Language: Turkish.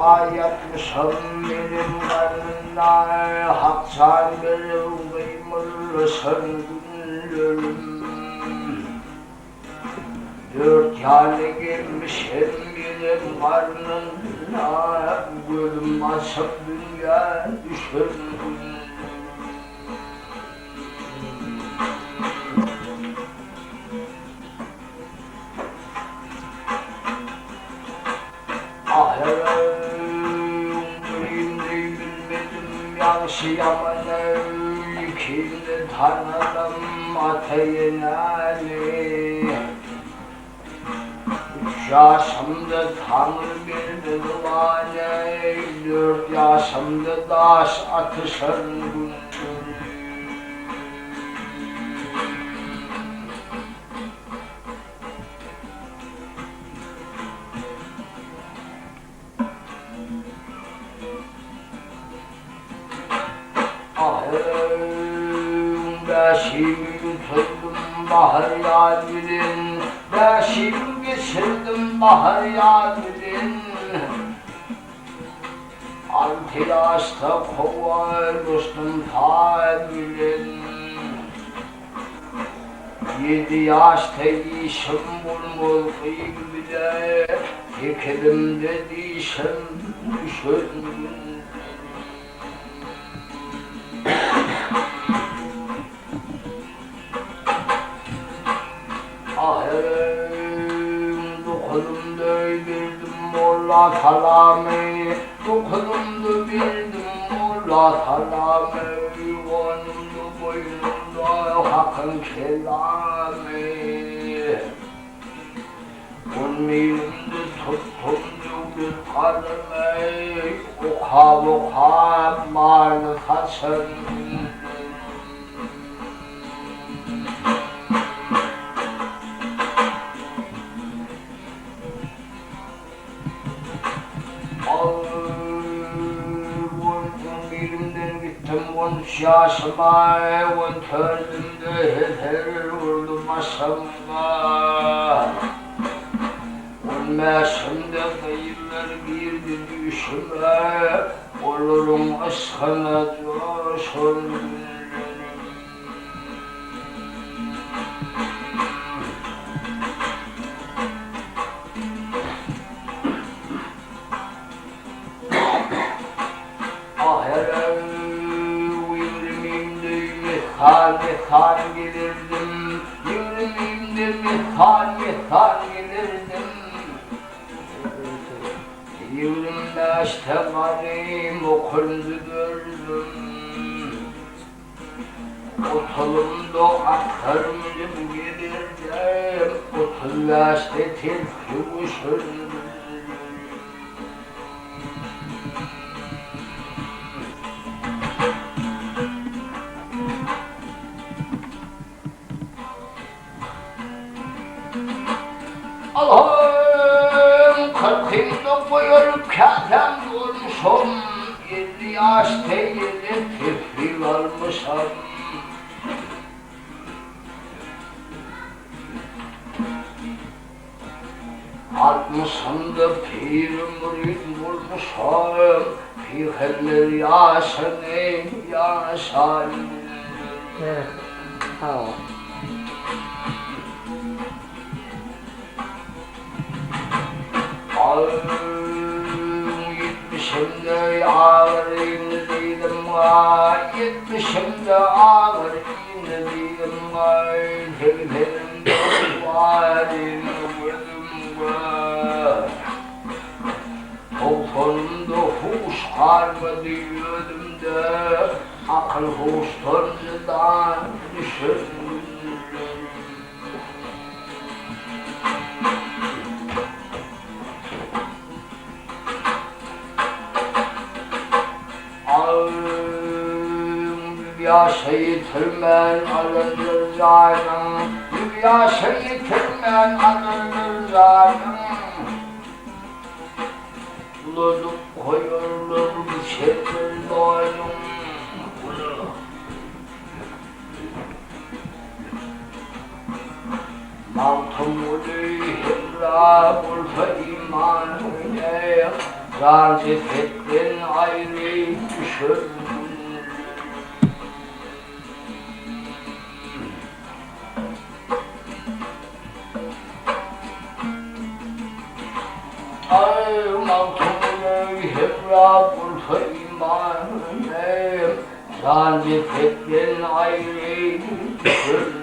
ayatmışım benim karnımda haksan benim kıymırlısın günlerim. Dört yâle gelmişim benim karnımda gülüm asıp dünya düşün. Yaşayamanı kimde tanıdım ateyinali. 3 yaşımda tanır bir divane, 4 yaşımda daş atışın gündür. Beşimi götürdüm bahar yâdirin, beşimi geçirdim bahar yâdirin. 6 yaşta kovalmıştım tabirin, 7 yaşta işim bulmuş bile, tekilim dedişim düşündüm. Dokunumda bildim Molla Talami, dokunumda bildim Molla Talami, onumda boynumda Hakkın kelami. Onumda tuttum bir kalemi, oka manı taşın. Yaşıma evin tölümde her vurdum aşamda. Ölmeşimde kıyımlar girdi düşüme, olurum aşkına coşun. Mihal gelirdim, yüreğimde mihal gelirdim. Yüreğimde işte garip okundu gördüm. Otulumda aktarımcım gelirdim, 30 yaşta tilki uçurdum. Allah'ım 40 yılda boyarıp kâtem durmuşum, 50 yaşta yeni tifli varmışım. Altmışımda pirim murid bulmuşum, peygamber yaşını yaşayın. Evet, tamam. Yetmişimde ağır inledim var, 70'imde ağır inledim var, tevhilimde var inledim var. 90'ımda huş harbi diyordum da, akıl huş torcudan düşündüm. Yaşayıtırmen alınır zalim, yaşayıtırmen alınır zalim. Bulunup koyulur bir şeydir doyum. Maltum ulû himra bulfa iman ile, Şarkı fikrin ayrı düşür. Ay mantımı hepra bulfayım. Şarkı fikrin ayrı düşür.